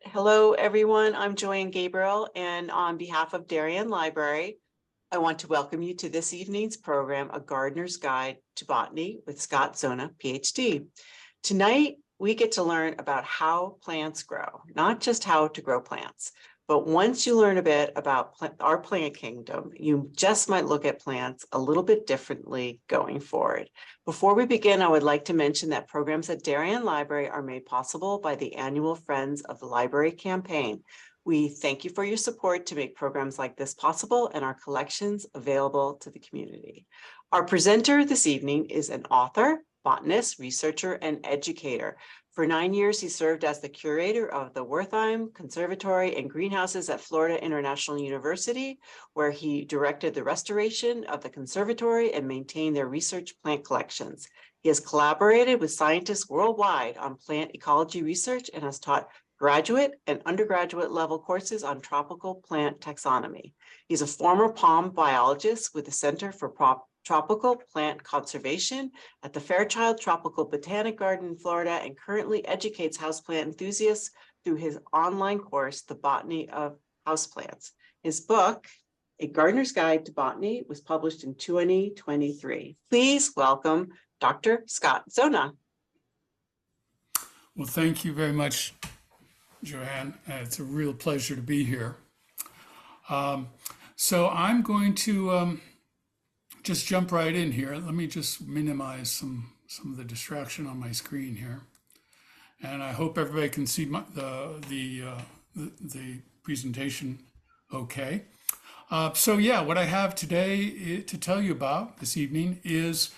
Hello, everyone. I'm Joanne Gabriel, and on behalf of Darien Library, I want to welcome you to this evening's program, A Gardener's Guide to Botany with Scott Zona, Ph.D. Tonight, we get to learn about how plants grow, not just how to grow plants. But once you learn a bit about our plant kingdom, you just might look at plants a little bit differently going forward. Before we begin, I would like to mention that programs at Darien Library are made possible by the annual Friends of the Library campaign. We thank you for your support to make programs like this possible and our collections available to the community. Our presenter this evening is an author, botanist, researcher, and educator. For 9 years, he served as the curator of the Wertheim Conservatory and Greenhouses at Florida International University, where he directed the restoration of the conservatory and maintained their research plant collections. He has collaborated with scientists worldwide on plant ecology research and has taught graduate and undergraduate level courses on tropical plant taxonomy. He's a former palm biologist with the Center for Tropical Plant Conservation at the Fairchild Tropical Botanic Garden in Florida and currently educates houseplant enthusiasts through his online course, The Botany of Houseplants. His book, A Gardener's Guide to Botany, was published in 2023. Please welcome Dr. Scott Zona. Well, thank you very much, Joanne. It's a real pleasure to be here. So I'm going to just jump right in here. Let me just minimize some of the distraction on my screen here, and I hope everybody can see the presentation okay. So yeah, what I have today to tell you about this evening is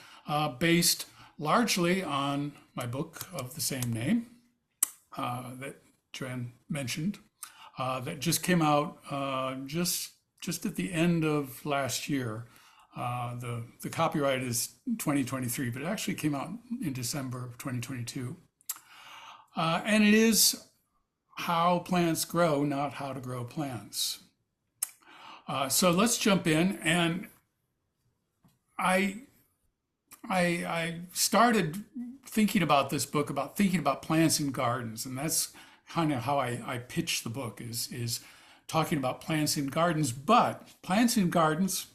based largely on my book of the same name that Joanne mentioned, that just came out just at the end of last year. The copyright is 2023, but it actually came out in December of 2022. And it is how plants grow, not how to grow plants. So let's jump in. And I started thinking about this book, about thinking about plants in gardens. And that's kind of how I pitched the book, is talking about plants in gardens. But plants in gardens,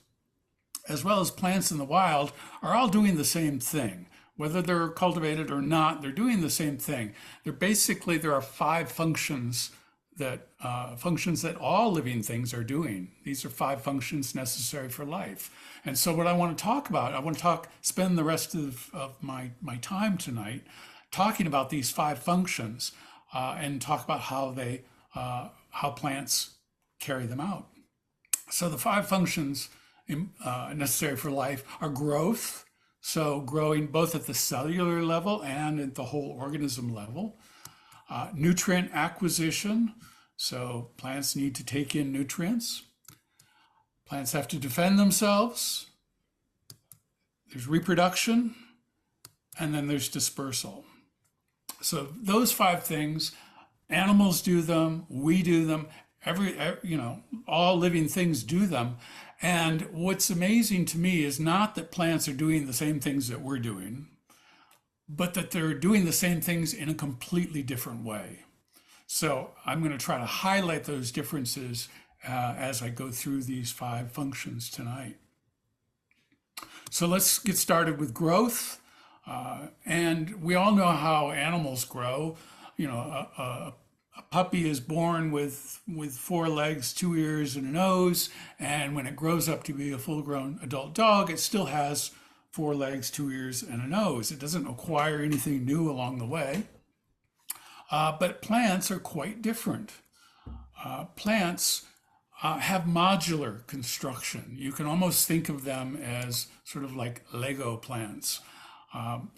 as well as plants in the wild, are all doing the same thing. Whether they're cultivated or not, they're doing the same thing. There are 5 functions that all living things are doing. These are 5 functions necessary for life. And so what I want to talk about, spend the rest of my time tonight talking about these 5 functions and talk about how plants carry them out. So the 5 functions necessary for life are growth, so growing both at the cellular level and at the whole organism level. Nutrient acquisition, so plants need to take in nutrients. Plants have to defend themselves. There's reproduction, and then there's dispersal. So those 5 things, animals do them, we do them, all living things do them. And what's amazing to me is not that plants are doing the same things that we're doing, but that they're doing the same things in a completely different way. So I'm going to try to highlight those differences as I go through these 5 functions tonight. So let's get started with growth. And we all know how animals grow. A puppy is born with 4 legs, 2 ears, and a nose, and when it grows up to be a full-grown adult dog, it still has 4 legs, 2 ears, and a nose. It doesn't acquire anything new along the way. But plants are quite different. Plants have modular construction. You can almost think of them as sort of like Lego plants.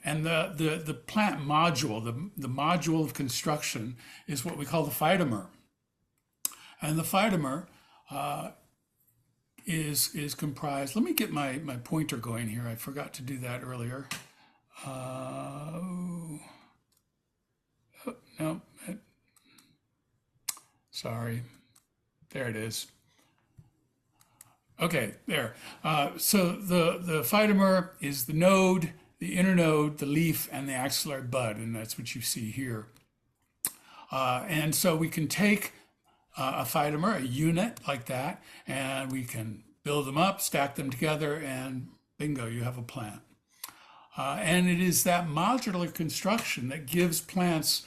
And the plant module, the module of construction, is what we call the phytomer. And the phytomer is comprised. Let me get my pointer going here. I forgot to do that earlier. No, sorry. There it is. Okay, there. So the phytomer is the node, the internode, the leaf, and the axillary bud, and that's what you see here. And so we can take a phytomer, a unit like that, and we can build them up, stack them together, and bingo, you have a plant. And it is that modular construction that gives plants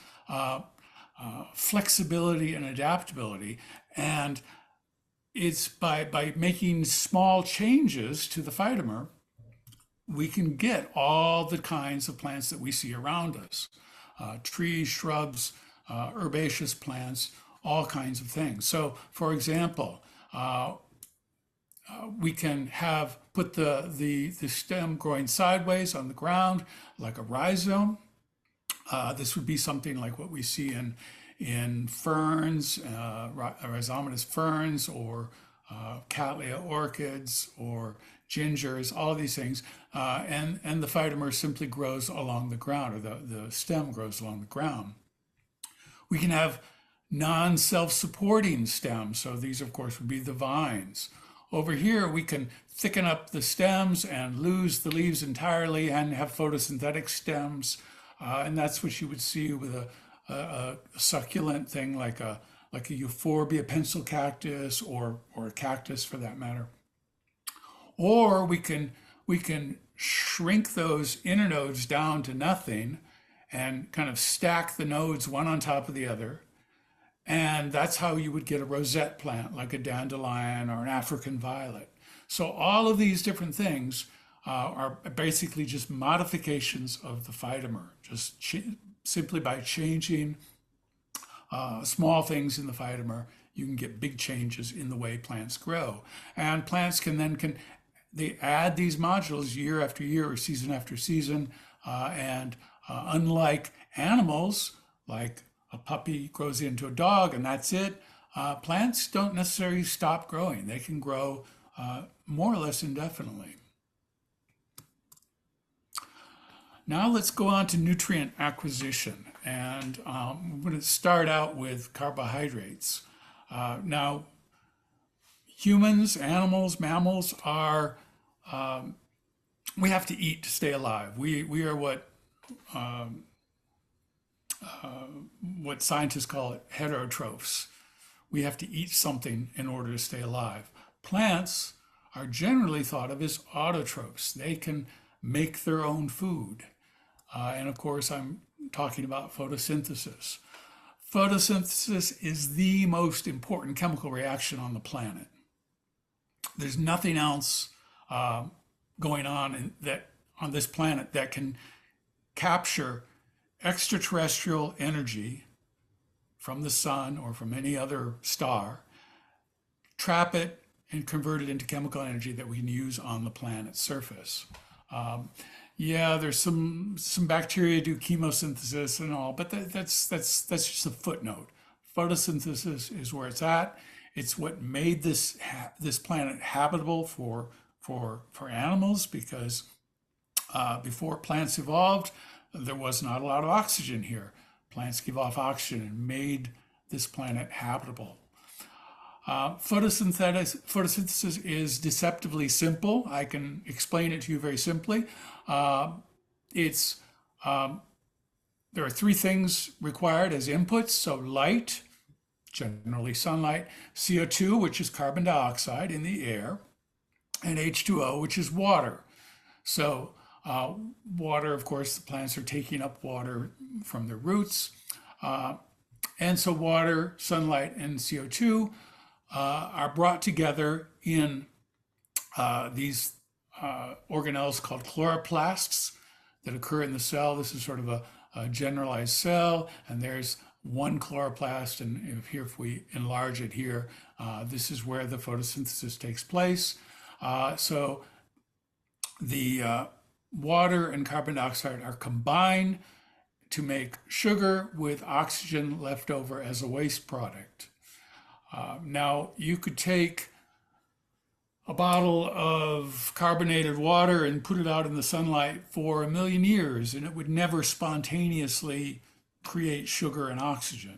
flexibility and adaptability. And it's by making small changes to the phytomer, we can get all the kinds of plants that we see around us. Trees, shrubs, herbaceous plants, all kinds of things. So, for example, we can put the stem growing sideways on the ground like a rhizome. This would be something like what we see in ferns, rhizomatous ferns, or Cattleya orchids, or gingers, all of these things. And the phytomer simply grows along the ground, or the stem grows along the ground. We can have non-self-supporting stems. So these, of course, would be the vines. Over here, we can thicken up the stems and lose the leaves entirely and have photosynthetic stems. And that's what you would see with a succulent thing like a euphorbia pencil cactus, or a cactus for that matter. Or we can shrink those inner nodes down to nothing and kind of stack the nodes one on top of the other. And that's how you would get a rosette plant like a dandelion or an African violet. So all of these different things are basically just modifications of the phytomer, just simply by changing small things in the phytomer, you can get big changes in the way plants grow. And plants they add these modules year after year or season after season. And unlike animals, like a puppy grows into a dog and that's it, plants don't necessarily stop growing. They can grow more or less indefinitely. Now let's go on to nutrient acquisition. And I'm going to start out with carbohydrates. Now, humans, animals, mammals we have to eat to stay alive. We are what scientists call it heterotrophs. We have to eat something in order to stay alive. Plants are generally thought of as autotrophs. They can make their own food. And of course, I'm talking about photosynthesis. Photosynthesis is the most important chemical reaction on the planet. There's nothing else going on on this planet that can capture extraterrestrial energy from the sun or from any other star, trap it, and convert it into chemical energy that we can use on the planet's surface. Yeah, there's some bacteria do chemosynthesis and all, but that's just a footnote. Photosynthesis is where it's at. It's what made this planet habitable for animals, because before plants evolved, there was not a lot of oxygen here. Plants give off oxygen and made this planet habitable. Photosynthesis is deceptively simple. I can explain it to you very simply. There are three things required as inputs. So light, generally sunlight, CO2, which is carbon dioxide in the air, and H2O, which is water. So water, of course, the plants are taking up water from their roots. And so water, sunlight, and CO2 are brought together in these organelles called chloroplasts that occur in the cell. This is sort of a generalized cell, and there's one chloroplast, and if we enlarge it here, this is where the photosynthesis takes place. So the water and carbon dioxide are combined to make sugar with oxygen left over as a waste product. Now, you could take a bottle of carbonated water and put it out in the sunlight for 1,000,000 years, and it would never spontaneously create sugar and oxygen.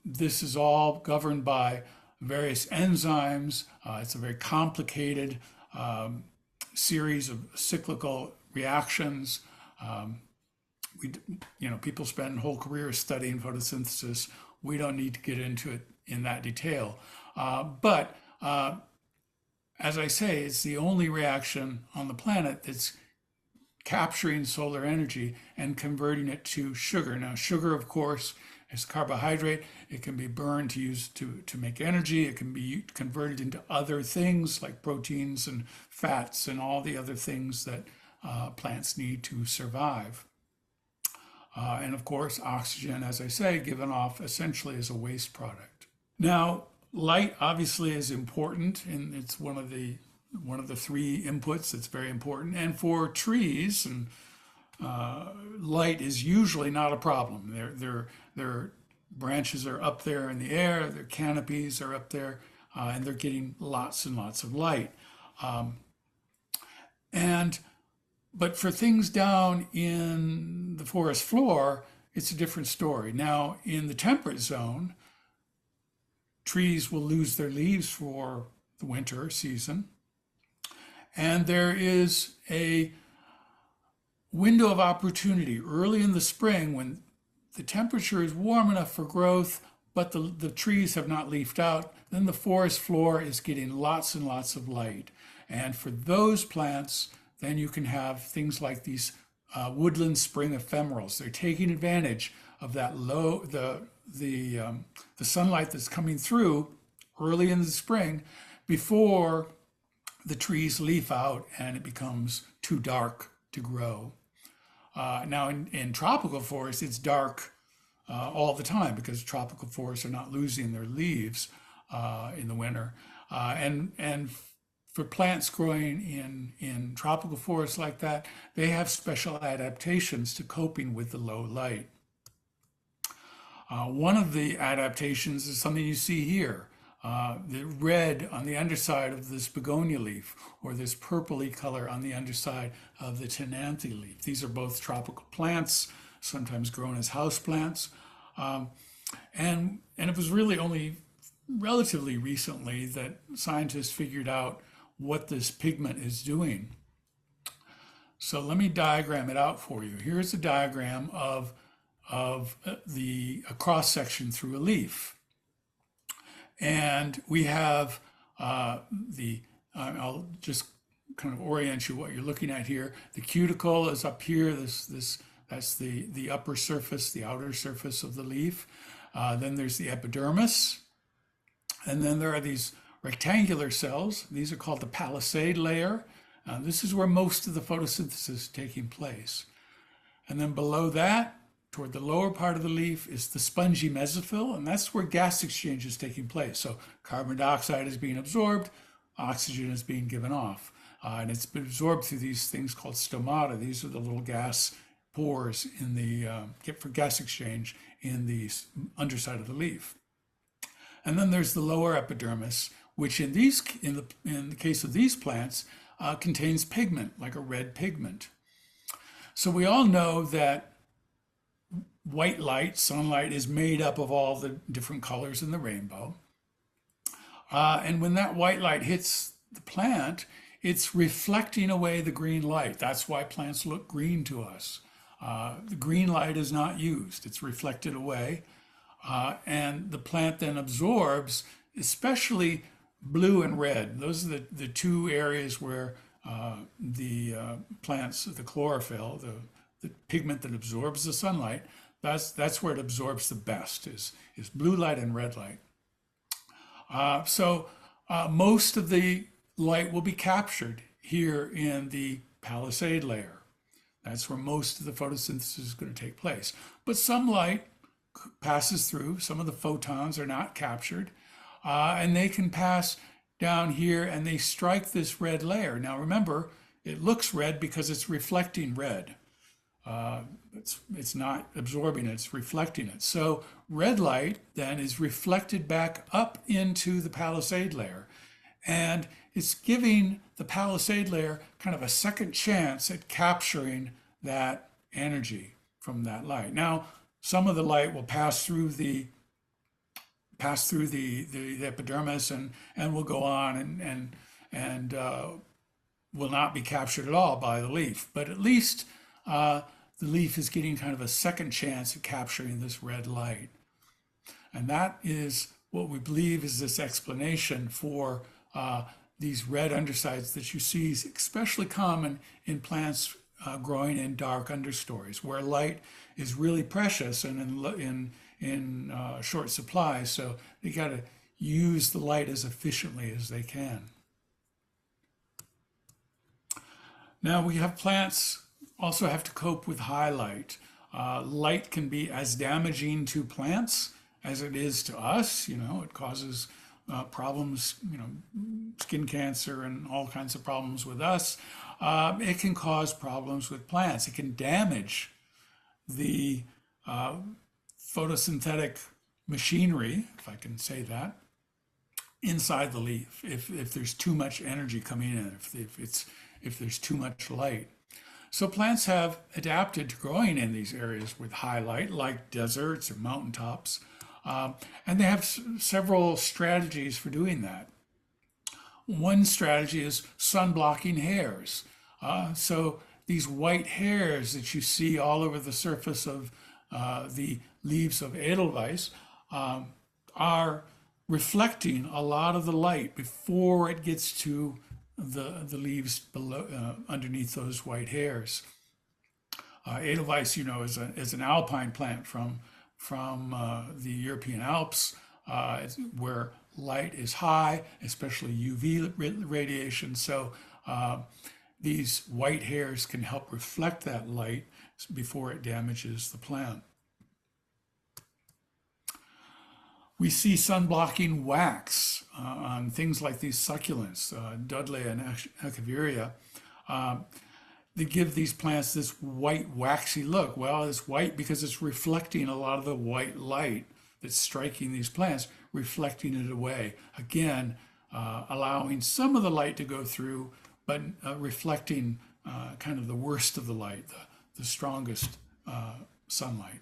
This is all governed by various enzymes. It's a very complicated series of cyclical reactions. we, people spend whole careers studying photosynthesis. We don't need to get into it in that detail. But as I say, it's the only reaction on the planet that's capturing solar energy and converting it to sugar. Now, sugar, of course, is carbohydrate. It can be burned to use to make energy. It can be converted into other things like proteins and fats and all the other things that plants need to survive. And of course, oxygen, as I say, given off essentially as a waste product. Now, light obviously is important, and it's one of the three inputs that's very important. And for trees, and light is usually not a problem. Their branches are up there in the air, their canopies are up there, and they're getting lots and lots of light. But for things down in the forest floor, it's a different story. Now, in the temperate zone, trees will lose their leaves for the winter season. And there is a window of opportunity early in the spring when the temperature is warm enough for growth, but the trees have not leafed out. Then the forest floor is getting lots and lots of light. And for those plants, then you can have things like these woodland spring ephemerals. They're taking advantage of that the sunlight that's coming through early in the spring before the trees leaf out and it becomes too dark to grow. Now in tropical forests, it's dark all the time because tropical forests are not losing their leaves in the winter. And for plants growing in tropical forests like that, they have special adaptations to coping with the low light. One of the adaptations is something you see here. The red on the underside of this begonia leaf, or this purpley color on the underside of the tenanthe leaf. These are both tropical plants, sometimes grown as houseplants. And it was really only relatively recently that scientists figured out what this pigment is doing. So let me diagram it out for you. Here's a diagram of a cross section through a leaf. And we have I'll just kind of orient you what you're looking at here. The cuticle is up here. That's the upper surface, the outer surface of the leaf. Then there's the epidermis. And then there are these rectangular cells. These are called the palisade layer. This is where most of the photosynthesis is taking place. And then below that, toward the lower part of the leaf, is the spongy mesophyll, and that's where gas exchange is taking place. So carbon dioxide is being absorbed, oxygen is being given off. And it's been absorbed through these things called stomata. These are the little gas pores in the for gas exchange in the underside of the leaf. And then there's the lower epidermis, which in the case of these plants contains pigment, like a red pigment. So we all know that white light, sunlight, is made up of all the different colors in the rainbow. And when that white light hits the plant, it's reflecting away the green light. That's why plants look green to us. The green light is not used. It's reflected away. And the plant then absorbs, especially blue and red. Those are the two areas where the plants, the chlorophyll, the pigment that absorbs the sunlight, that's where it absorbs the best, is blue light and red light. So most of the light will be captured here in the palisade layer. That's where most of the photosynthesis is going to take place. But some light passes through. Some of the photons are not captured, and they can pass down here and they strike this red layer. Now remember, it looks red because it's reflecting red. It's not absorbing it, it's reflecting it. So red light then is reflected back up into the palisade layer, and it's giving the palisade layer kind of a second chance at capturing that energy from that light. Now, some of the light will pass through the epidermis and will go on and will not be captured at all by the leaf. But at least the leaf is getting kind of a second chance at capturing this red light. And that is what we believe is this explanation for these red undersides that you see is especially common in plants growing in dark understories where light is really precious and in short supply. So they got to use the light as efficiently as they can. Now we have plants also have to cope with high light. Light can be as damaging to plants as it is to us. It causes problems, skin cancer and all kinds of problems with us. It can cause problems with plants. It can damage the photosynthetic machinery, if I can say that, inside the leaf. If there's too much energy coming in, if there's too much light. So plants have adapted to growing in these areas with high light, like deserts or mountaintops. And they have several strategies for doing that. One strategy is sun-blocking hairs. So these white hairs that you see all over the surface of the leaves of Edelweiss are reflecting a lot of the light before it gets to the leaves below, underneath those white hairs. Edelweiss, is an alpine plant from the European Alps, where light is high, especially UV radiation. So these white hairs can help reflect that light before it damages the plant. We see sun-blocking wax on things like these succulents, Dudley and Echeveria. They give these plants this white, waxy look. Well, it's white because it's reflecting a lot of the white light that's striking these plants, reflecting it away. Again, allowing some of the light to go through, but reflecting kind of the worst of the light, the strongest sunlight.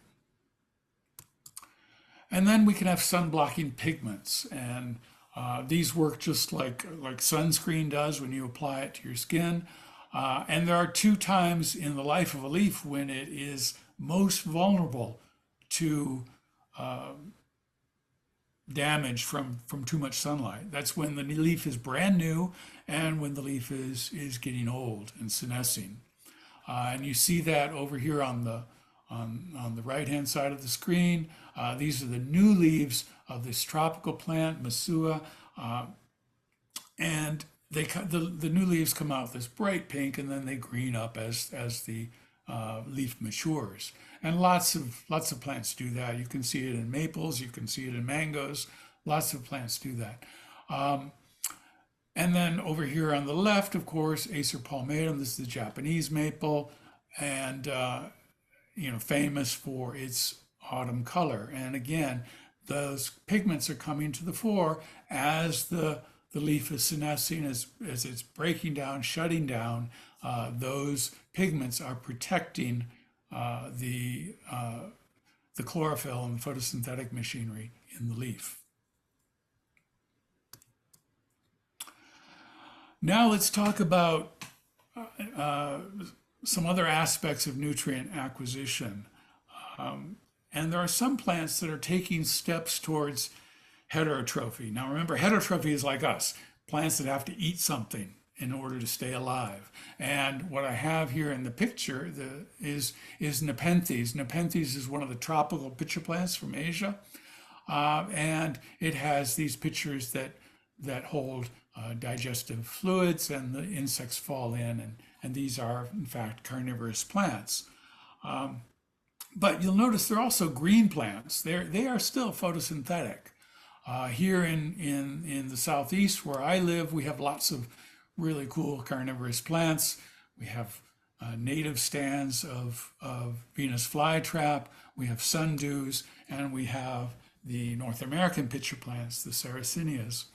And then we can have sun-blocking pigments, and these work just like sunscreen does when you apply it to your skin. And there are 2 times in the life of a leaf when it is most vulnerable to damage from too much sunlight. That's when the leaf is brand new and when the leaf is getting old and senescing. And you see that over here on the right-hand side of the screen. These are the new leaves of this tropical plant, Masua, and the new leaves come out this bright pink, and then they green up as the leaf matures. And lots of plants do that. You can see it in maples, you can see it in mangoes. Lots of plants do that. And then over here on the left, of course, Acer palmatum. This is the Japanese maple, and famous for its autumn color. And again, those pigments are coming to the fore as the leaf is senescing, as it's breaking down, shutting down. Those pigments are protecting the chlorophyll and the photosynthetic machinery in the leaf. Now let's talk about some other aspects of nutrient acquisition. And there are some plants that are taking steps towards heterotrophy. Now remember, heterotrophy is like us, plants that have to eat something in order to stay alive. And what I have here in the picture is Nepenthes. Nepenthes is one of the tropical pitcher plants from Asia. And it has these pitchers that hold digestive fluids, and the insects fall in, and these are, in fact, carnivorous plants. But you'll notice they're also green plants. They are still photosynthetic. Here in the southeast where I live, we have lots of really cool carnivorous plants. We have native stands of Venus flytrap, we have sundews, and we have the North American pitcher plants, the Sarracenias.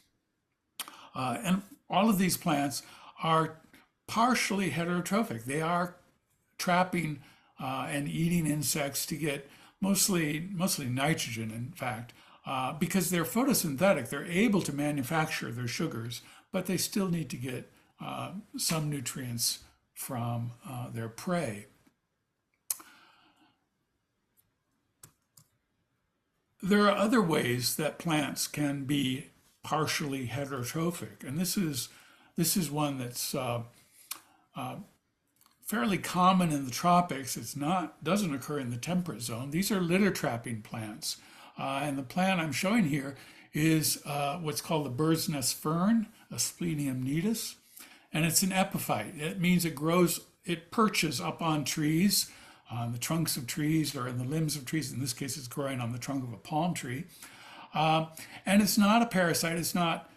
And all of these plants are partially heterotrophic. They are trapping and eating insects to get mostly nitrogen, in fact, because they're photosynthetic. They're able to manufacture their sugars, but they still need to get some nutrients from their prey. there are other ways that plants can be partially heterotrophic, and this is one that's fairly common in the tropics. It's not doesn't occur in the temperate zone. These are litter trapping plants, and the plant I'm showing here is what's called the bird's nest fern, Asplenium nidus, and it's an epiphyte. It means it perches up on trees, on the trunks of trees or in the limbs of trees. In this case, it's growing on the trunk of a palm tree. And it's not a parasite. It's not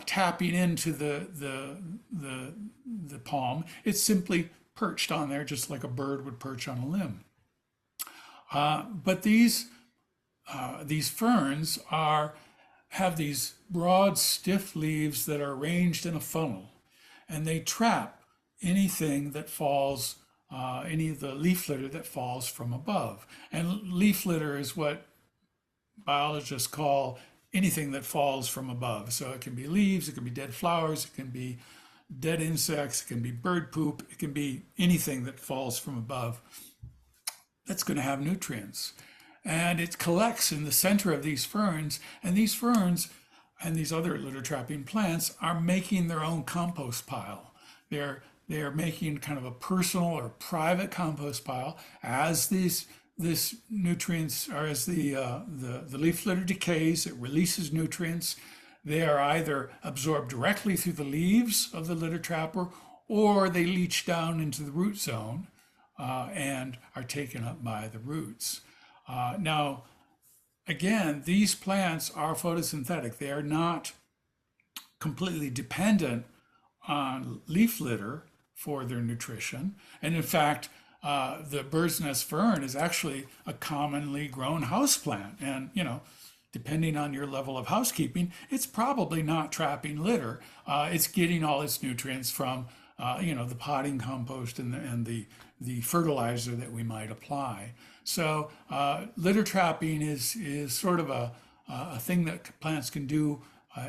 tapping into the palm. It's simply perched on there, just like a bird would perch on a limb. But these ferns have these broad, stiff leaves that are arranged in a funnel, and they trap anything that falls, any of the leaf litter that falls from above. And leaf litter is what biologists call anything that falls from above. So it can be leaves, it can be dead flowers, it can be dead insects, it can be bird poop, it can be anything that falls from above that's going to have nutrients. And it collects in the center of these ferns, and these ferns and these other litter trapping plants are making their own compost pile. They're making kind of a personal or private compost pile as this nutrients, or as the leaf litter decays, it releases nutrients. They are either absorbed directly through the leaves of the litter trapper, or they leach down into the root zone and are taken up by the roots. Now, again, these plants are photosynthetic. They are not completely dependent on leaf litter for their nutrition. And in fact, the bird's nest fern is actually a commonly grown houseplant. And, depending on your level of housekeeping, it's probably not trapping litter. It's getting all its nutrients from, the potting compost and the fertilizer that we might apply. So litter trapping is sort of a thing that plants can do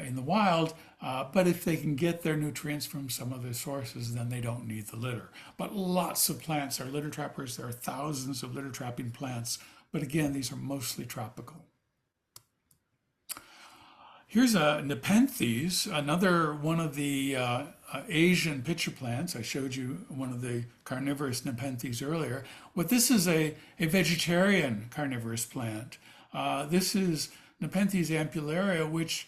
in the wild, but if they can get their nutrients from some other sources, then they don't need the litter. But lots of plants are litter trappers. There are thousands of litter trapping plants, but again, these are mostly tropical. Here's a Nepenthes, another one of the Asian pitcher plants. I showed you one of the carnivorous Nepenthes earlier. What this is a vegetarian carnivorous plant. This is Nepenthes ampullaria, which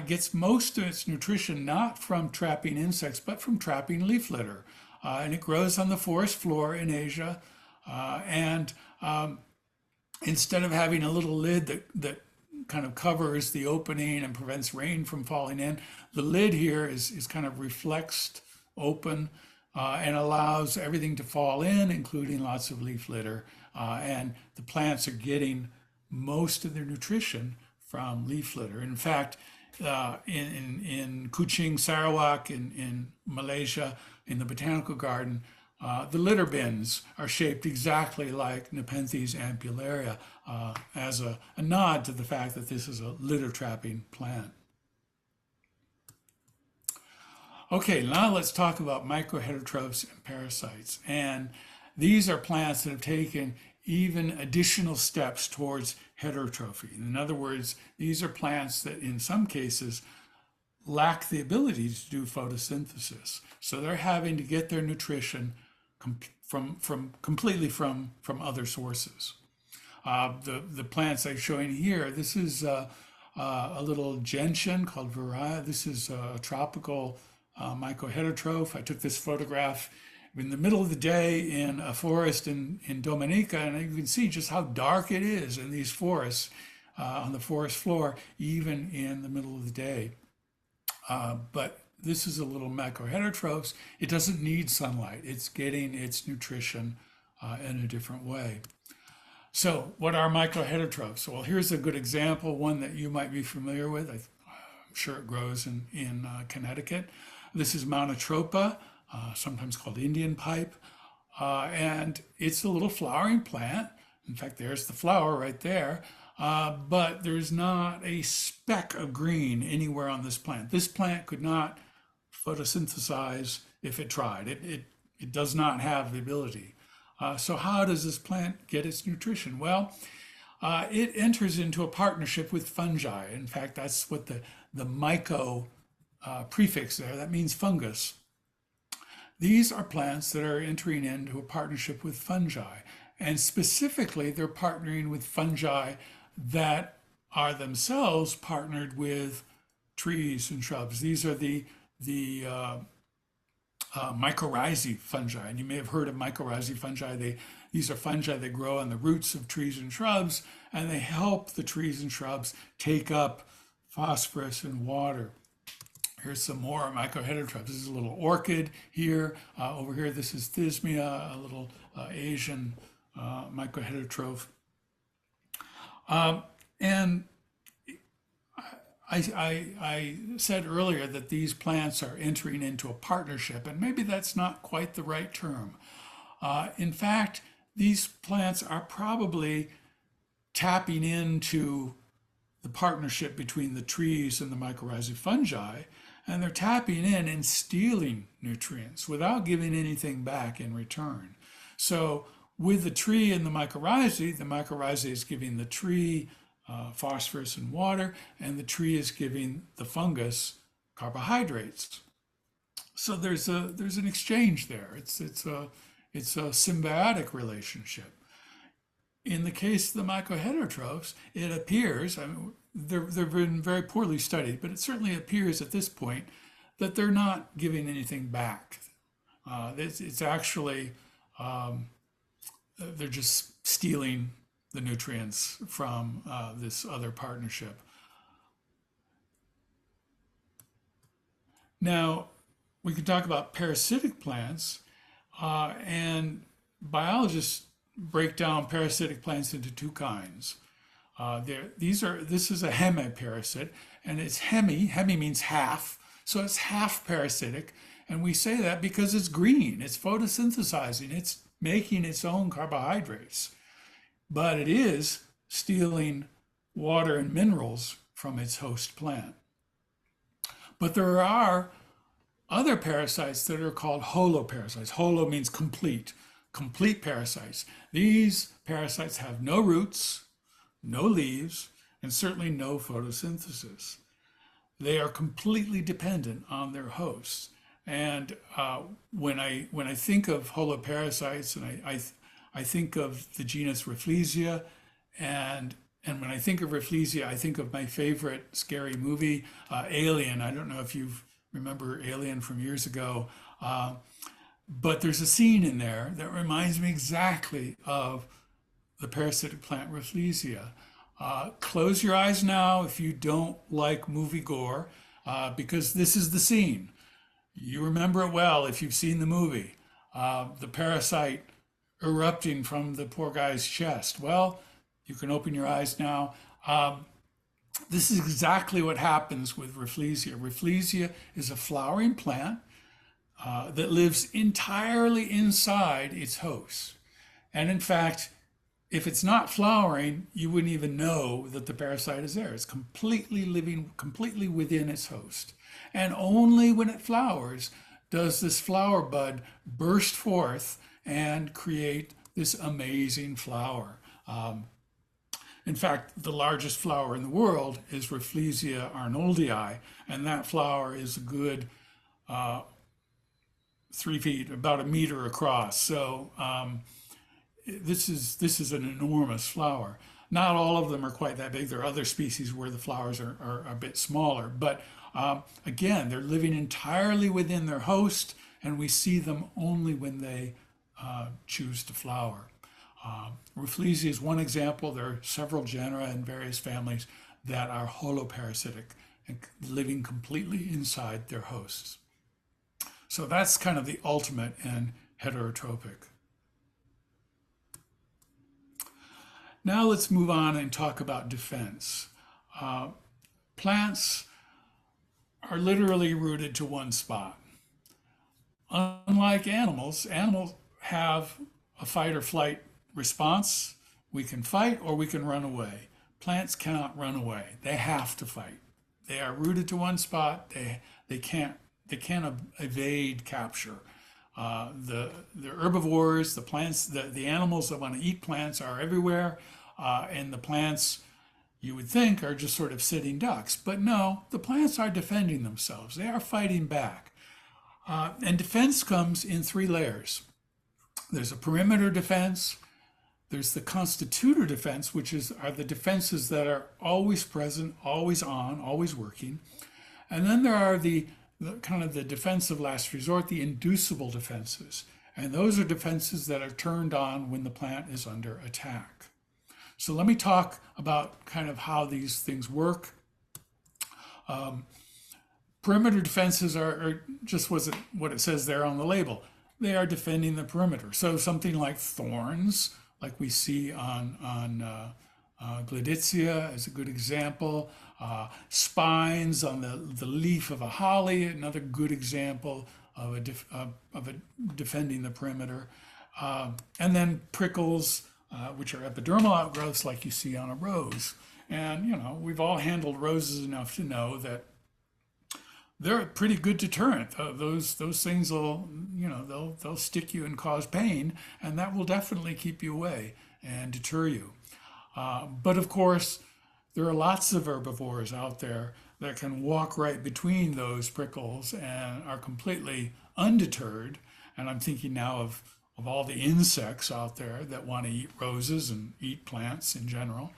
gets most of its nutrition not from trapping insects, but from trapping leaf litter. And it grows on the forest floor in Asia. And instead of having a little lid that kind of covers the opening and prevents rain from falling in, the lid here is kind of reflexed open and allows everything to fall in, including lots of leaf litter. And the plants are getting most of their nutrition from leaf litter. In fact, in Kuching, Sarawak, in Malaysia, in the botanical garden, the litter bins are shaped exactly like Nepenthes ampullaria, as a nod to the fact that this is a litter trapping plant. Okay, now let's talk about microheterotrophs and parasites. And these are plants that have taken even additional steps towards heterotrophy. In other words, these are plants that in some cases lack the ability to do photosynthesis. So they're having to get their nutrition completely from other sources. The plants I'm showing here, this is a little gentian called Viraya. This is a tropical mycoheterotroph. I took this photograph in the middle of the day in a forest in Dominica, and you can see just how dark it is in these forests, on the forest floor, even in the middle of the day. But this is a little mycoheterotrophs. It doesn't need sunlight. It's getting its nutrition in a different way. So what are mycoheterotrophs? Well, here's a good example, one that you might be familiar with. I'm sure it grows in Connecticut. This is Monotropa, sometimes called Indian pipe. And it's a little flowering plant. In fact, there's the flower right there. But there's not a speck of green anywhere on this plant. This plant could not photosynthesize if it tried. It does not have the ability. So how does this plant get its nutrition? Well, it enters into a partnership with fungi. In fact, that's what the myco prefix there, that means fungus. These are plants that are entering into a partnership with fungi. And specifically, they're partnering with fungi that are themselves partnered with trees and shrubs. These are the mycorrhizae fungi. And you may have heard of mycorrhizae fungi. These are fungi that grow on the roots of trees and shrubs, and they help the trees and shrubs take up phosphorus and water. Here's some more mycoheterotrophs. This is a little orchid here. Over here, this is Thismia, a little Asian mycoheterotroph. And I said earlier that these plants are entering into a partnership, and maybe that's not quite the right term. In fact, these plants are probably tapping into the partnership between the trees and the mycorrhizae fungi, and they're tapping in and stealing nutrients without giving anything back in return. So with the tree and the mycorrhizae is giving the tree phosphorus and water, and the tree is giving the fungus carbohydrates. So there's an exchange there. It's a symbiotic relationship. In the case of the mycoheterotrophs, it appears, I mean, they've been very poorly studied, but it certainly appears at this point that they're not giving anything back. It's actually, they're just stealing the nutrients from this other partnership. Now, we can talk about parasitic plants, and biologists break down parasitic plants into two kinds. This is a hemiparasite, and it's hemi means half, so it's half parasitic, and we say that because it's green, it's photosynthesizing, it's making its own carbohydrates, but it is stealing water and minerals from its host plant. But there are other parasites that are called holoparasites. Holo means complete parasites. These parasites have no roots, no leaves, and certainly no photosynthesis. They are completely dependent on their hosts. And when I think of holoparasites, and I think of the genus Rafflesia, and when I think of Rafflesia, I think of my favorite scary movie, Alien. I don't know if you remember Alien from years ago, but there's a scene in there that reminds me exactly of the parasitic plant Rafflesia. Close your eyes now if you don't like movie gore, because this is the scene. You remember it well if you've seen the movie. The parasite erupting from the poor guy's chest. Well, you can open your eyes now. This is exactly what happens with Rafflesia. Rafflesia is a flowering plant that lives entirely inside its host. And in fact, if it's not flowering, you wouldn't even know that the parasite is there. It's completely living completely within its host. And only when it flowers does this flower bud burst forth and create this amazing flower. In fact, the largest flower in the world is Rafflesia arnoldii, and that flower is a good 3 feet, about a meter across. So this is an enormous flower. Not all of them are quite that big. There are other species where the flowers are a bit smaller, but again, they're living entirely within their host, and we see them only when they choose to flower. Rafflesia is one example. There are several genera and various families that are holoparasitic and living completely inside their hosts. So that's kind of the ultimate in heterotrophic. Now let's move on and talk about defense. Plants are literally rooted to one spot. Unlike animals have a fight or flight response. We can fight or we can run away. Plants cannot run away. They have to fight. They are rooted to one spot. They can't evade capture. The herbivores, the plants, the animals that want to eat plants are everywhere. And the plants, you would think, are just sort of sitting ducks. But no, the plants are defending themselves. They are fighting back. And defense comes in three layers. There's a perimeter defense. There's the constitutive defense, which are the defenses that are always present, always on, always working. And then there are the kind of the defense of last resort, the inducible defenses. And those are defenses that are turned on when the plant is under attack. So let me talk about kind of how these things work. Perimeter defenses are just what it says there on the label. They are defending the perimeter. So something like thorns, like we see on Gleditsia is a good example. Spines on the leaf of a holly, another good example of a defending the perimeter. And then prickles, which are epidermal outgrowths like you see on a rose. And, you know, we've all handled roses enough to know that they're a pretty good deterrent. Those things will, you know, they'll stick you and cause pain, and that will definitely keep you away and deter you. But of course, there are lots of herbivores out there that can walk right between those prickles and are completely undeterred. And I'm thinking now of all the insects out there that want to eat roses and eat plants in general.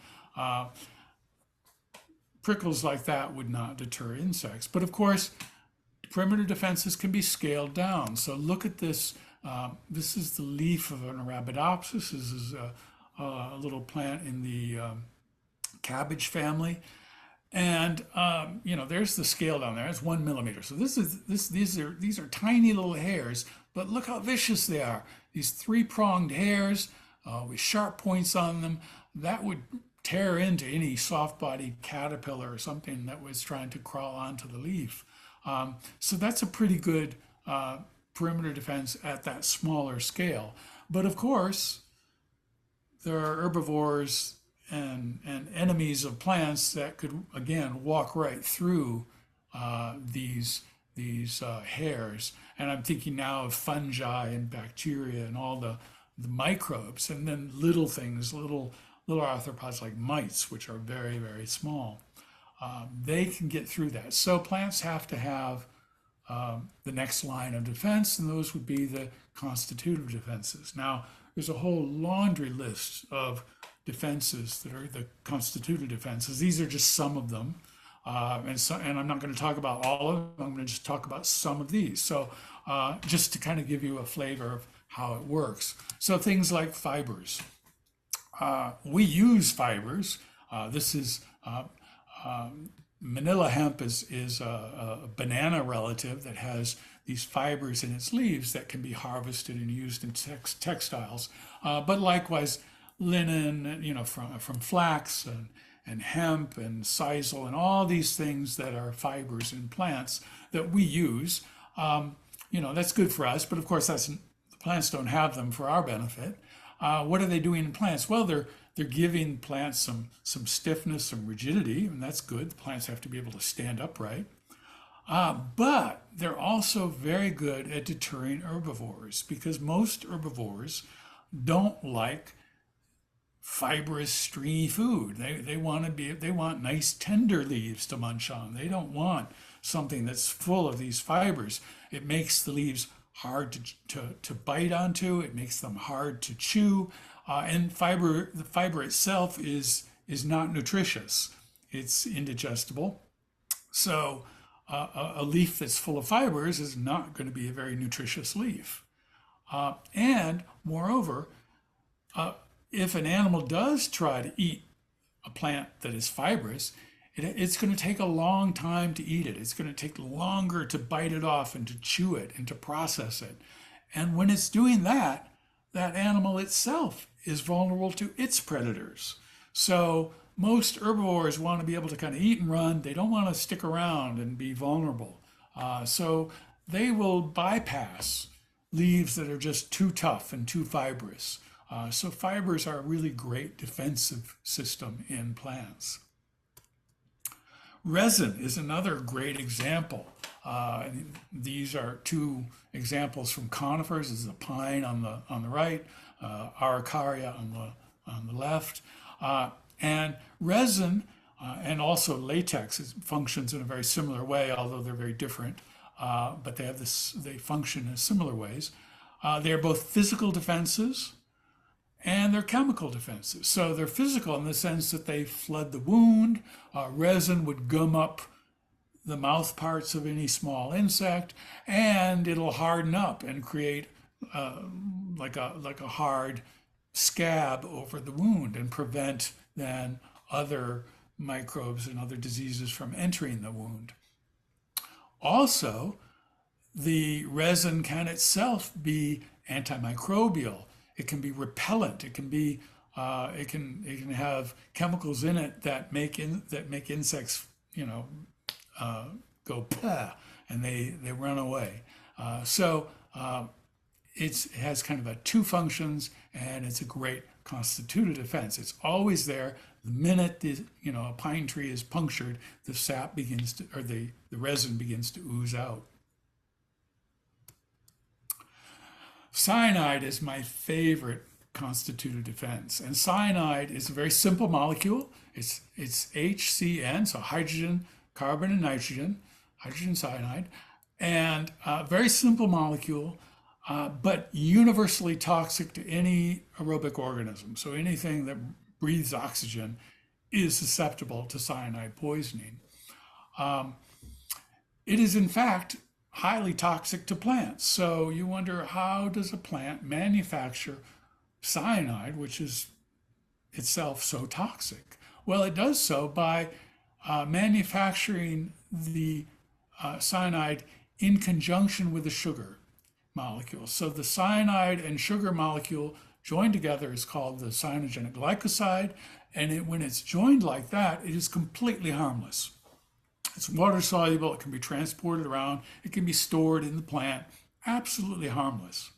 Prickles like that would not deter insects. But of course, perimeter defenses can be scaled down. So look at this. This is the leaf of an Arabidopsis. This is a little plant in the cabbage family. And you know, there's the scale down there. It's 1 millimeter. So these are tiny little hairs, but look how vicious they are. These three-pronged hairs with sharp points on them, that would tear into any soft-bodied caterpillar or something that was trying to crawl onto the leaf. So that's a pretty good perimeter defense at that smaller scale. But of course, there are herbivores and enemies of plants that could, again, walk right through these hairs. And I'm thinking now of fungi and bacteria and all the microbes, and then little things, little arthropods like mites, which are very, very small. They can get through that. So plants have to have the next line of defense, and those would be the constitutive defenses. Now, there's a whole laundry list of defenses that are the constitutive defenses. These are just some of them. And I'm not going to talk about all of them. I'm going to just talk about some of these. So just to kind of give you a flavor of how it works. So things like fibers. We use fibers. This is Manila hemp is a banana relative that has these fibers in its leaves that can be harvested and used in textiles. But likewise, linen, you know, from flax and hemp and sisal and all these things that are fibers in plants that we use. You know, that's good for us, but of course the plants don't have them for our benefit. What are they doing in plants? Well, they're giving plants some stiffness, some rigidity, and that's good. The plants have to be able to stand upright. But they're also very good at deterring herbivores, because most herbivores don't like fibrous, stringy food. They want nice tender leaves to munch on. They don't want something that's full of these fibers. It makes the leaves hard to bite onto. It makes them hard to chew. And the fiber itself is not nutritious. It's indigestible. So a leaf that's full of fibers is not going to be a very nutritious leaf. And moreover, if an animal does try to eat a plant that is fibrous, it's going to take a long time to eat it. It's going to take longer to bite it off and to chew it and to process it. And when it's doing that, that animal itself is vulnerable to its predators. So most herbivores want to be able to kind of eat and run. They don't want to stick around and be vulnerable. So they will bypass leaves that are just too tough and too fibrous. So fibers are a really great defensive system in plants. Resin is another great example. These are two examples from conifers. This is a pine on the right, Araucaria on the left. And resin and also latex functions in a very similar way, although they're very different. But they have this, they function in similar ways. They are both physical defenses and they're chemical defenses. So they're physical in the sense that they flood the wound. Resin would gum up the mouth parts of any small insect, and it'll harden up and create like a hard scab over the wound and prevent then other microbes and other diseases from entering the wound. Also, the resin can itself be antimicrobial. It can be repellent. It can be it can have chemicals in it that make insects go pah, and they run away. So it has kind of a two functions, and it's a great constitutive defense. It's always there. The minute a pine tree is punctured, the sap begins to, or the resin begins to ooze out. Cyanide is my favorite constitutive defense, and cyanide is a very simple molecule. It's HCN, so hydrogen, carbon, and nitrogen, hydrogen cyanide, and a very simple molecule, but universally toxic to any aerobic organism. So anything that breathes oxygen is susceptible to cyanide poisoning. It is in fact highly toxic to plants. So you wonder, how does a plant manufacture cyanide, which is itself so toxic? Well, it does so by manufacturing the cyanide in conjunction with the sugar molecule. So the cyanide and sugar molecule joined together is called the cyanogenic glycoside, and when it's joined like that, it is completely harmless. It's water soluble, it can be transported around, it can be stored in the plant, absolutely harmless.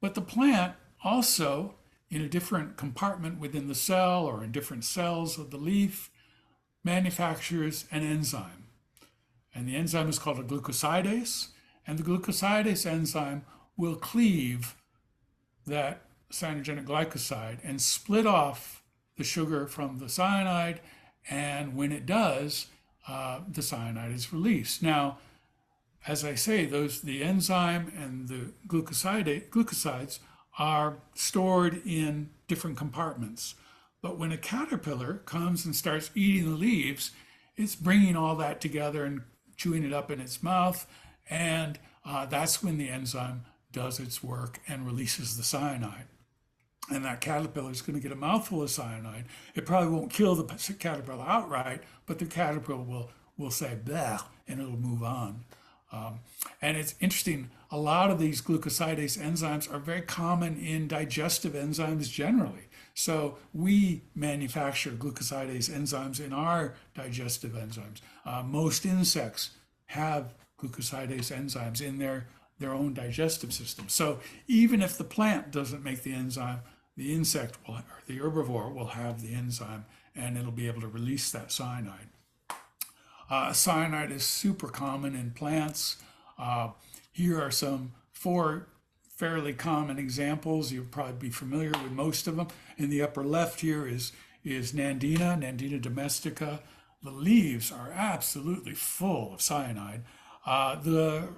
But the plant also, in a different compartment within the cell or in different cells of the leaf, manufactures an enzyme. And the enzyme is called a glucosidase, and the glucosidase enzyme will cleave that cyanogenic glycoside and split off the sugar from the cyanide, and when it does, the cyanide is released. Now, as I say, the enzyme and the glucosides are stored in different compartments. But when a caterpillar comes and starts eating the leaves, it's bringing all that together and chewing it up in its mouth, and that's when the enzyme does its work and releases the cyanide. And that caterpillar is going to get a mouthful of cyanide. It probably won't kill the caterpillar outright, but the caterpillar will say bleh, and it'll move on. And it's interesting, a lot of these glucosidase enzymes are very common in digestive enzymes generally. So we manufacture glucosidase enzymes in our digestive enzymes. Most insects have glucosidase enzymes in their own digestive system. So even if the plant doesn't make the enzyme, the insect will, or the herbivore will have the enzyme, and it'll be able to release that cyanide. Cyanide is super common in plants. Here are some 4 fairly common examples. You'll probably be familiar with most of them. In the upper left here is Nandina domestica. The leaves are absolutely full of cyanide. The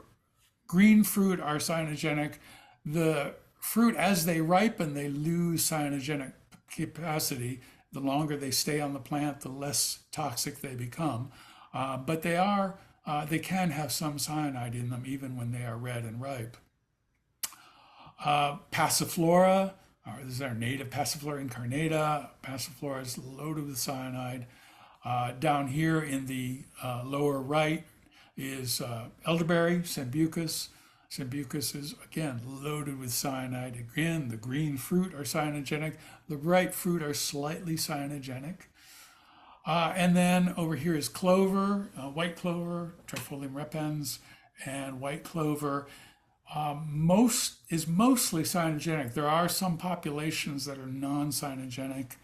green fruit are cyanogenic. The fruit, as they ripen, they lose cyanogenic capacity. The longer they stay on the plant, the less toxic they become. But they can have some cyanide in them even when they are red and ripe. Passiflora, this is our native Passiflora incarnata. Passiflora is loaded with cyanide. Down here in the lower right is elderberry, Sambucus. Sambucus is, again, loaded with cyanide. Again, the green fruit are cyanogenic. The ripe fruit are slightly cyanogenic. And then over here is clover, white clover, Trifolium repens, and white clover. Is mostly cyanogenic. There are some populations that are non-cyanogenic.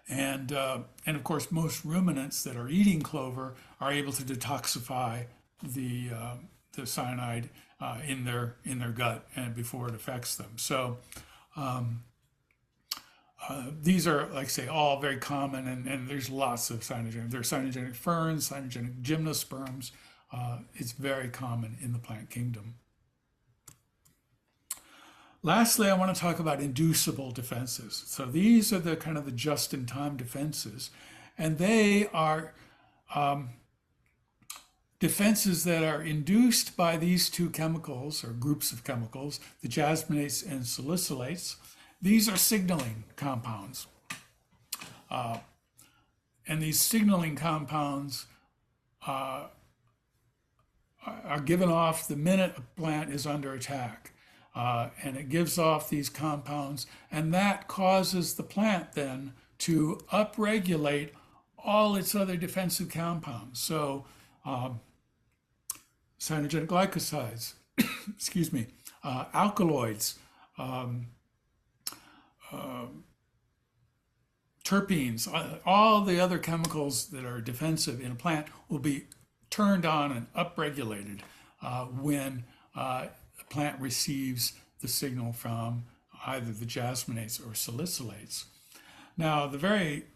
And of course, most ruminants that are eating clover are able to detoxify the cyanide in their gut and before it affects them. So These are, like I say, all very common, and there's lots of cyanogenic. There's cyanogenic ferns, cyanogenic gymnosperms. It's very common in the plant kingdom. Lastly, I want to talk about inducible defenses. So these are the kind of the just-in-time defenses, and they are defenses that are induced by these two chemicals or groups of chemicals, the jasminates and salicylates. These are signaling compounds. And these signaling compounds are given off the minute a plant is under attack. And it gives off these compounds, and that causes the plant then to upregulate all its other defensive compounds. So cyanogenic glycosides, excuse me, alkaloids, terpenes, all the other chemicals that are defensive in a plant will be turned on and upregulated when the plant receives the signal from either the jasminates or salicylates. Now, the very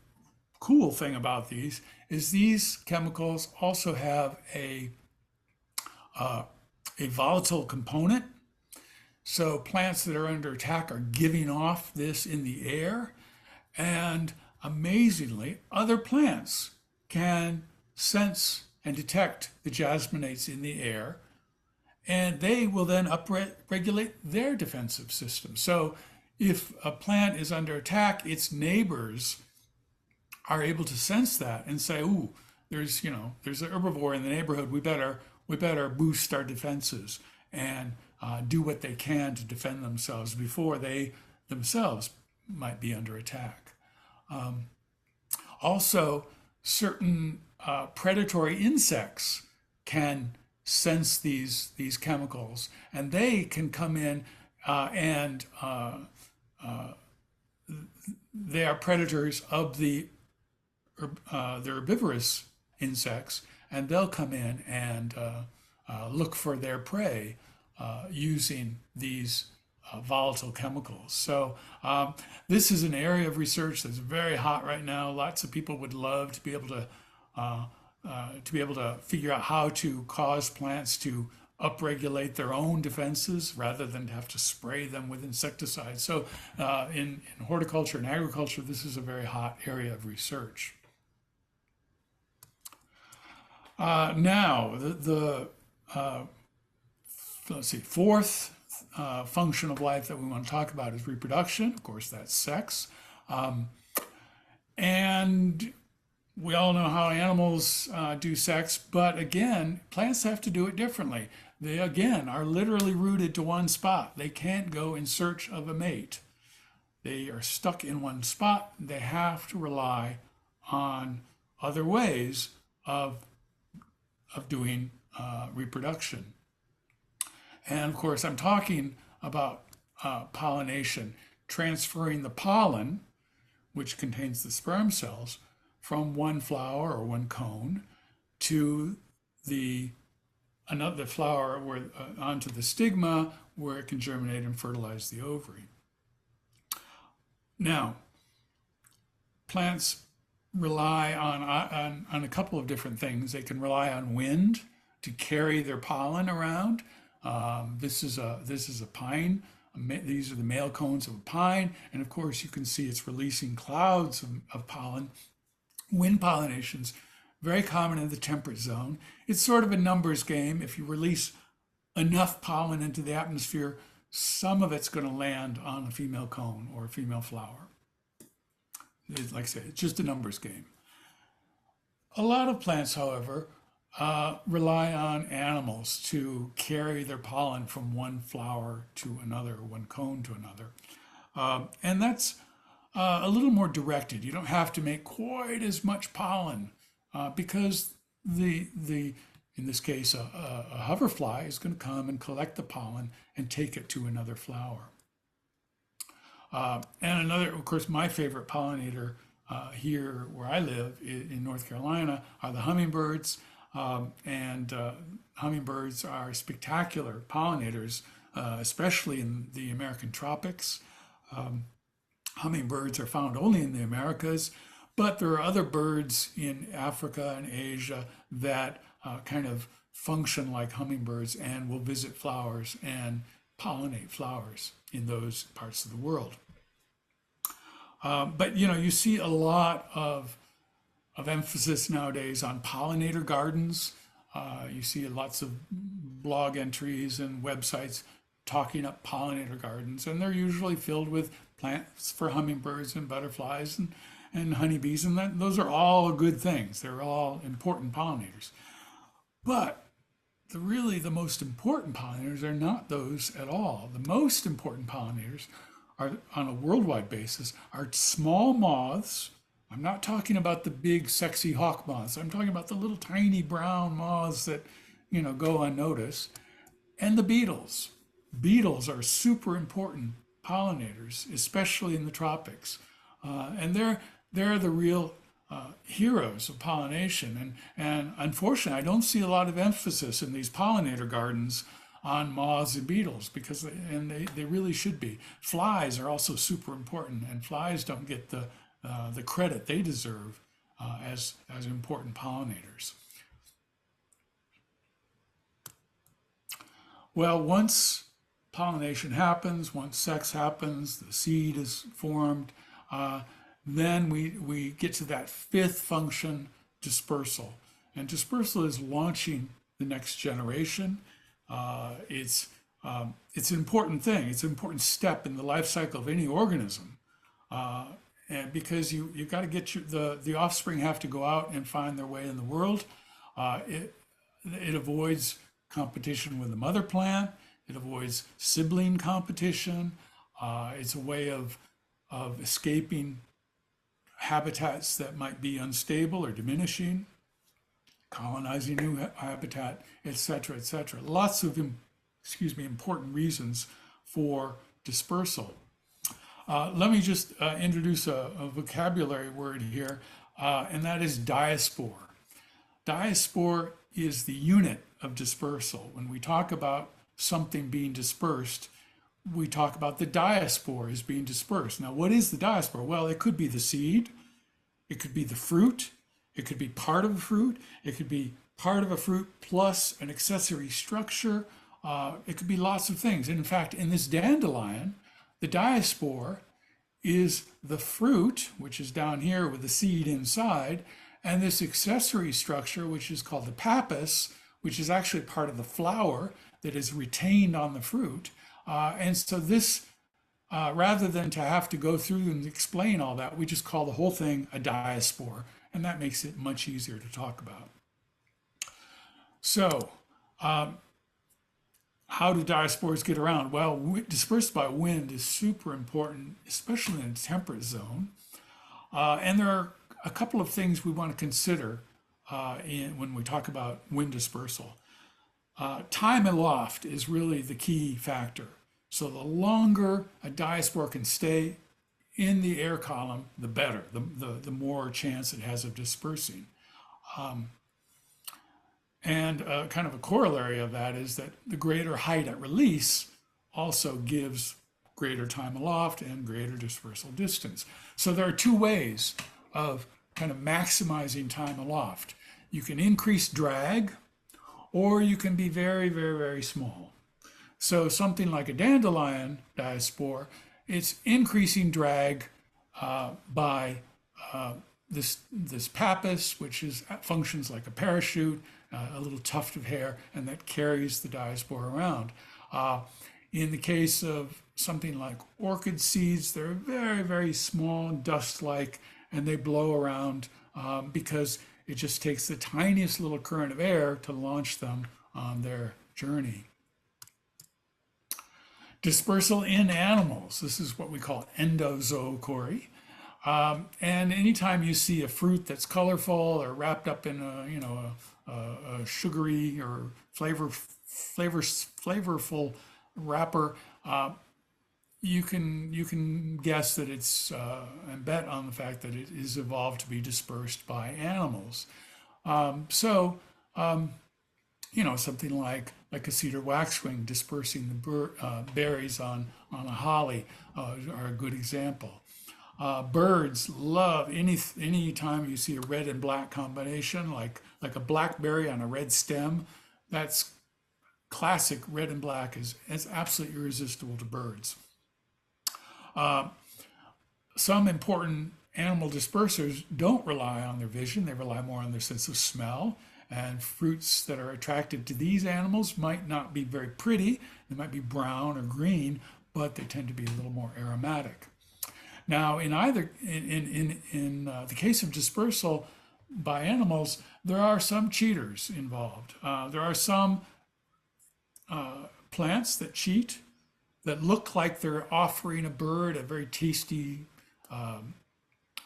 cool thing about these is these chemicals also have a volatile component. So plants that are under attack are giving off this in the air, and amazingly, other plants can sense and detect the jasminates in the air, and they will then upregulate their defensive system. So if a plant is under attack, its neighbors are able to sense that and say, "Ooh, there's an herbivore in the neighborhood. We better boost our defenses and do what they can to defend themselves before they themselves might be under attack." Also, certain predatory insects can sense these chemicals, and they can come in and they are predators of the herbivorous insects, and they'll come in and look for their prey using these volatile chemicals. So this is an area of research that's very hot right now. Lots of people would love to be able to figure out how to cause plants to upregulate their own defenses rather than to have to spray them with insecticides. So in horticulture and agriculture, this is a very hot area of research. Now, let's see, fourth function of life that we want to talk about is reproduction. Of course, that's sex. And we all know how animals do sex, but again, plants have to do it differently. They, again, are literally rooted to one spot. They can't go in search of a mate. They are stuck in one spot. They have to rely on other ways of doing reproduction. And of course, I'm talking about pollination, transferring the pollen, which contains the sperm cells, from one flower or one cone to another flower onto the stigma, where it can germinate and fertilize the ovary. Now, plants rely on a couple of different things. They can rely on wind to carry their pollen around. This is a pine. These are the male cones of a pine, and of course you can see it's releasing clouds of pollen. Wind pollination's very common in the temperate zone. It's sort of a numbers game. If you release enough pollen into the atmosphere, some of it's going to land on a female cone or a female flower. Like I say, it's just a numbers game. A lot of plants, however, rely on animals to carry their pollen from one flower to another, one cone to another. And that's a little more directed. You don't have to make quite as much pollen because in this case, a hoverfly is going to come and collect the pollen and take it to another flower. And another, of course, my favorite pollinator here where I live in North Carolina are the hummingbirds. Hummingbirds are spectacular pollinators, especially in the American tropics. Hummingbirds are found only in the Americas, but there are other birds in Africa and Asia that kind of function like hummingbirds and will visit flowers and pollinate flowers in those parts of the world. But you see a lot of emphasis nowadays on pollinator gardens. You see lots of blog entries and websites talking up pollinator gardens, and they're usually filled with plants for hummingbirds and butterflies and honeybees, and those are all good things. They're all important pollinators. But the most important pollinators are not those at all. The most important pollinators are, on a worldwide basis, are small moths. I'm not talking about the big sexy hawk moths. I'm talking about the little tiny brown moths that, go unnoticed. And the beetles. Beetles are super important pollinators, especially in the tropics. And they're the real heroes of pollination. And unfortunately, I don't see a lot of emphasis in these pollinator gardens on moths and beetles because they really should be. Flies are also super important, and flies don't get the credit they deserve as important pollinators. Well, once pollination happens, once sex happens, the seed is formed, then we get to that fifth function, dispersal. And dispersal is launching the next generation. It's an important thing. It's an important step in the life cycle of any organism. And because you've got to get the offspring have to go out and find their way in the world. It avoids competition with the mother plant. It avoids sibling competition. It's a way of escaping habitats that might be unstable or diminishing, colonizing new habitat, etc., etc. Lots of, important reasons for dispersal. Let me just introduce a vocabulary word here, and that is diaspore. Diaspore is the unit of dispersal. When we talk about something being dispersed, we talk about the diaspore as being dispersed. Now, what is the diaspore? Well, it could be the seed, it could be the fruit, it could be part of a fruit, it could be part of a fruit plus an accessory structure. It could be lots of things. And in fact, in this dandelion, the diaspore is the fruit, which is down here with the seed inside, and this accessory structure, which is called the pappus, which is actually part of the flower that is retained on the fruit. And so this, rather than to have to go through and explain all that, we just call the whole thing a diaspore, and that makes it much easier to talk about. So, how do diaspores get around? Well, dispersed by wind is super important, especially in a temperate zone. And there are a couple of things we want to consider when we talk about wind dispersal. Time aloft is really the key factor. So the longer a diaspore can stay in the air column, the better, the more chance it has of dispersing. And kind of a corollary of that is that the greater height at release also gives greater time aloft and greater dispersal distance. So there are two ways of kind of maximizing time aloft. You can increase drag, or you can be very, very, very small. So something like a dandelion diaspore, it's increasing drag by this pappus, which functions like a parachute, a little tuft of hair, and that carries the diaspore around. In the case of something like orchid seeds, they're very, very small, dust-like, and they blow around because it just takes the tiniest little current of air to launch them on their journey. Dispersal in animals. This is what we call endozoochory. And anytime you see a fruit that's colorful or wrapped up in a sugary or flavorful wrapper, you can guess that it's and bet on the fact that it is evolved to be dispersed by animals. Something like a cedar waxwing dispersing the berries on a holly are a good example. Birds love any time you see a red and black combination, like a blackberry on a red stem. That's classic red and black is absolutely irresistible to birds. Some important animal dispersers don't rely on their vision, they rely more on their sense of smell. And fruits that are attracted to these animals might not be very pretty, they might be brown or green, but they tend to be a little more aromatic. Now, in the case of dispersal by animals, there are some cheaters involved. There are some plants that cheat, that look like they're offering a bird a very tasty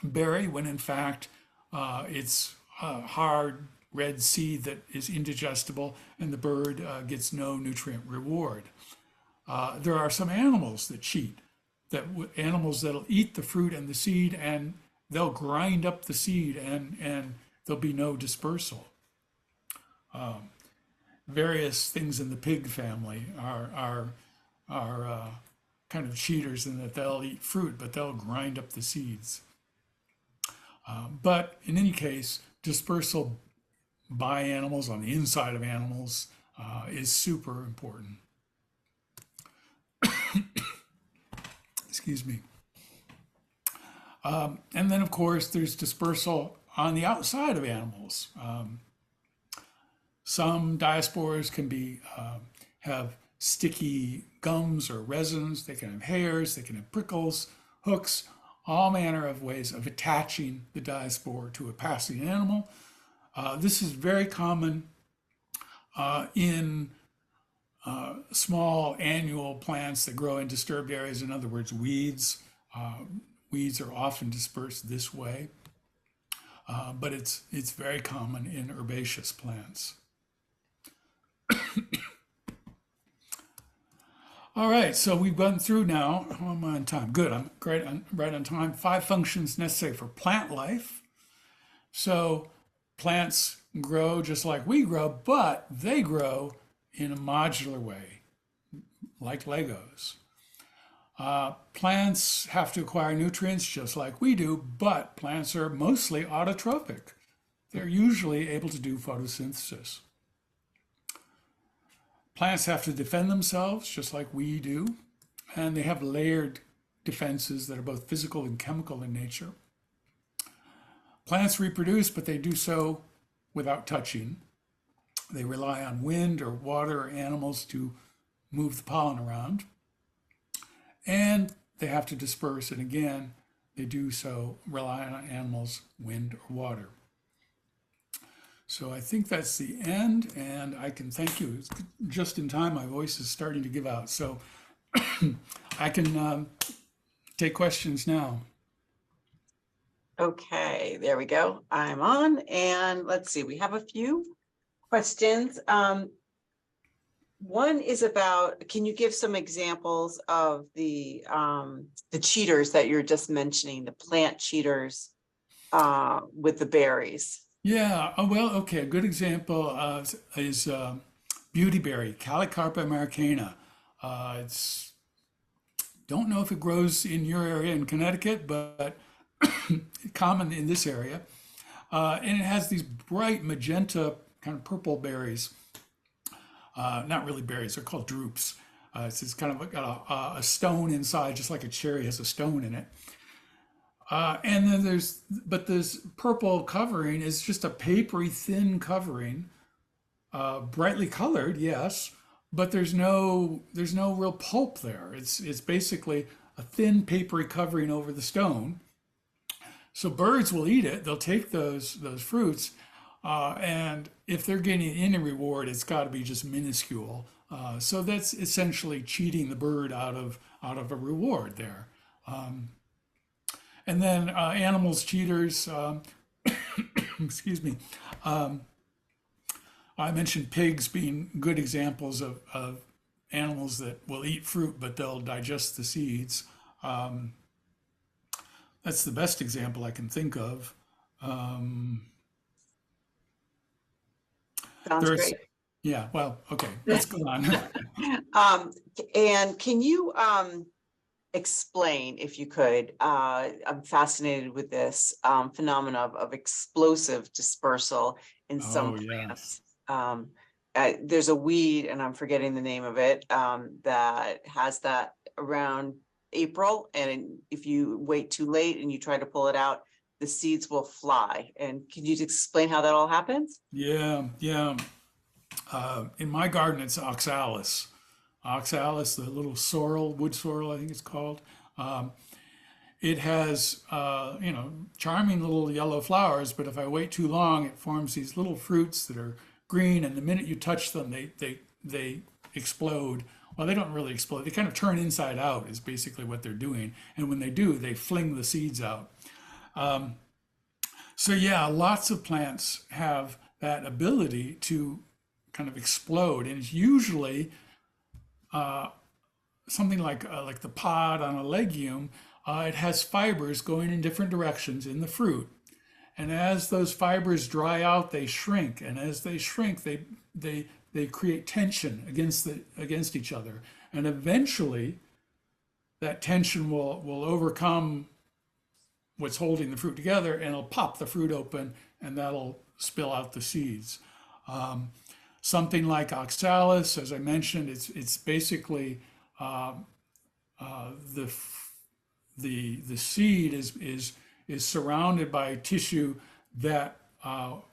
berry, when in fact it's a hard red seed that is indigestible, and the bird gets no nutrient reward. There are some animals that cheat, animals that'll eat the fruit and the seed, and they'll grind up the seed, and there'll be no dispersal. Various things in the pig family are kind of cheaters in that they'll eat fruit, but they'll grind up the seeds. But in any case, dispersal by animals on the inside of animals is super important. Excuse me. And then, of course, there's dispersal on the outside of animals. Some diaspores can have sticky gums or resins. They can have hairs. They can have prickles, hooks, all manner of ways of attaching the diaspore to a passing animal. This is very common in small annual plants that grow in disturbed areas. In other words, weeds. Weeds are often dispersed this way, but it's very common in herbaceous plants. All right, so we've gone through now. How am I on time? Good, I'm great. I'm right on time. 5 functions necessary for plant life. So plants grow just like we grow, but they grow in a modular way, like Legos. Plants have to acquire nutrients just like we do, but plants are mostly autotrophic. They're usually able to do photosynthesis. Plants have to defend themselves just like we do, and they have layered defenses that are both physical and chemical in nature. Plants reproduce, but they do so without touching. They rely on wind or water or animals to move the pollen around. And they have to disperse, and again, they do so relying on animals, wind, or water. So I think that's the end, and I can thank you. It's just in time, my voice is starting to give out. So I can take questions now. Okay, there we go. I'm on, and let's see, we have a few questions. One is about, can you give some examples of the cheaters that you're just mentioning, the plant cheaters with the berries? Yeah, oh, well, okay, a good example is beautyberry, Calicarpa americana. It's don't know if it grows in your area in Connecticut, but common in this area. And it has these bright magenta, kind of purple berries. Not really berries, they're called drupes. It's kind of got a stone inside, just like a cherry has a stone in it. And then this purple covering is just a papery thin covering, brightly colored, yes, but there's no real pulp there. It's basically a thin papery covering over the stone. So birds will eat it. They'll take those fruits, and if they're getting any reward, it's got to be just minuscule. So that's essentially cheating the bird out of a reward there. And then animals, cheaters, excuse me. I mentioned pigs being good examples of animals that will eat fruit, but they'll digest the seeds. That's the best example I can think of. Sounds There's, great. yeah, well, okay, let's go on. And can you explain, if you could, I'm fascinated with this phenomena of explosive dispersal in some Oh, yes. plants. There's a weed, and I'm forgetting the name of it, that has that around April, and if you wait too late and you try to pull it out, the seeds will fly. And can you explain how that all happens? Yeah, yeah. In my garden, it's oxalis. Oxalis, the little sorrel, wood sorrel, I think it's called. Um, it has, charming little yellow flowers, but if I wait too long, it forms these little fruits that are green, and the minute you touch them, they explode. Well, they don't really explode. They kind of turn inside out, is basically what they're doing. And when they do, they fling the seeds out. So yeah, lots of plants have that ability to kind of explode, and it's usually something like the pod on a legume. It has fibers going in different directions in the fruit, and as those fibers dry out, they shrink, and as they shrink, they create tension against each other, and eventually that tension will overcome what's holding the fruit together, and it'll pop the fruit open, and that'll spill out the seeds. Something like oxalis, as I mentioned, it's basically the the seed is surrounded by tissue that oh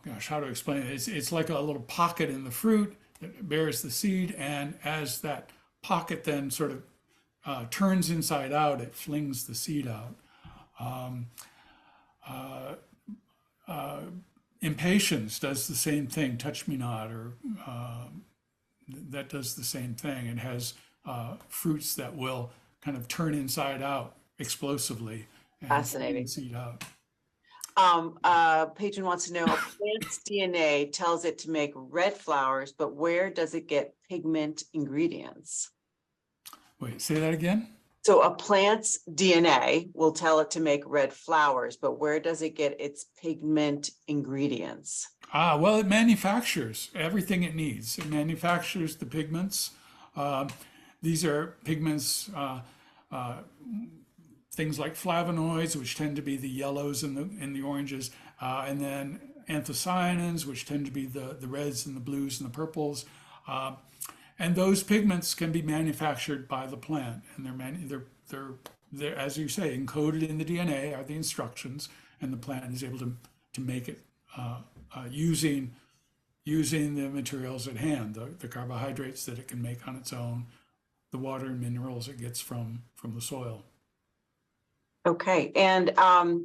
gosh, how to explain it? It's like a little pocket in the fruit that bears the seed, and as that pocket then sort of turns inside out, it flings the seed out. Impatiens does the same thing. Touch me not, or that does the same thing. It has fruits that will kind of turn inside out explosively and fling the Fascinating. seed out. Patron wants to know, a plant's DNA tells it to make red flowers, but where does it get pigment ingredients? Wait, say that again? So a plant's DNA will tell it to make red flowers, but where does it get its pigment ingredients? Well, it manufactures everything it needs. It manufactures the pigments. Um, these are pigments, things like flavonoids, which tend to be the yellows and the oranges, and then anthocyanins, which tend to be the reds and the blues and the purples. And those pigments can be manufactured by the plant, and they're as you say, encoded in the DNA are the instructions, and the plant is able to make it using the materials at hand, the carbohydrates that it can make on its own, the water and minerals it gets from the soil. Okay, and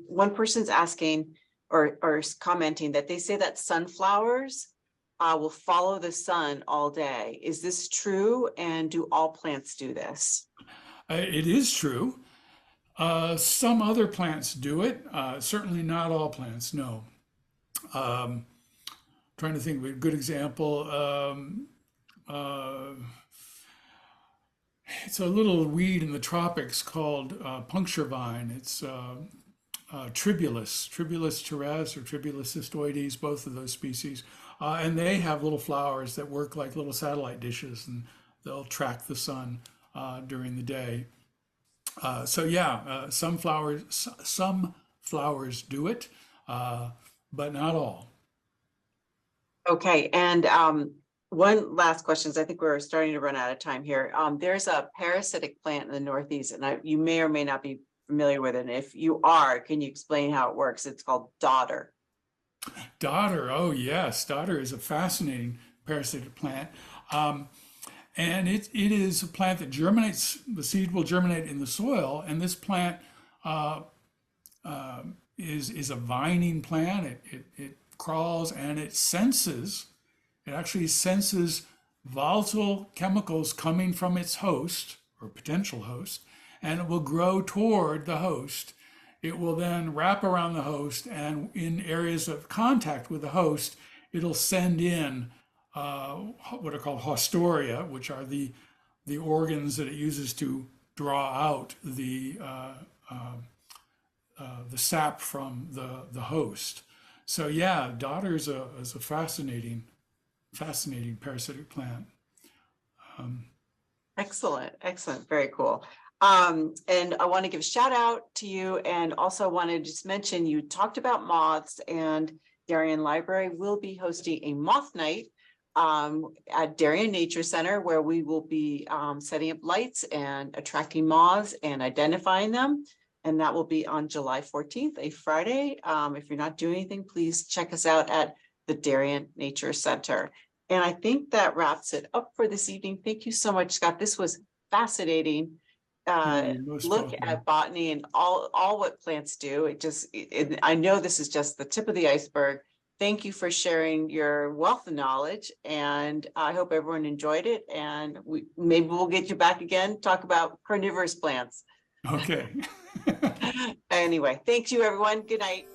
one person's asking or commenting that they say that sunflowers will follow the sun all day. Is this true? And do all plants do this? It is true. Some other plants do it. Certainly not all plants. No. Trying to think of a good example. It's a little weed in the tropics called puncture vine. It's Tribulus terres or Tribulus cystoides, both of those species. And they have little flowers that work like little satellite dishes, and they'll track the sun during the day. So yeah, some flowers do it, but not all. Okay, and one last question, I think we're starting to run out of time here. There's a parasitic plant in the Northeast, and you may or may not be familiar with it. And if you are, can you explain how it works? It's called dodder. Dodder, oh yes, dodder is a fascinating parasitic plant. And it is a plant that germinates, the seed will germinate in the soil, and this plant is a vining plant. It crawls and it actually senses volatile chemicals coming from its host or potential host, and it will grow toward the host. It will then wrap around the host, and in areas of contact with the host, it'll send in what are called haustoria, which are the organs that it uses to draw out the sap from the host. So yeah, dodder is a fascinating parasitic plant. Excellent, excellent, very cool. And I want to give a shout out to you, and also want to just mention, you talked about moths, and Darien Library will be hosting a moth night at Darien Nature Center, where we will be setting up lights and attracting moths and identifying them. And that will be on July 14th, a Friday. If you're not doing anything, please check us out at the Darien Nature Center. And I think that wraps it up for this evening. Thank you so much, Scott. This was fascinating. You're most Look welcome. at botany and all what plants do. I know this is just the tip of the iceberg. Thank you for sharing your wealth of knowledge, and I hope everyone enjoyed it. And maybe we'll get you back again, talk about carnivorous plants. Okay. Anyway, thank you, everyone. Good night.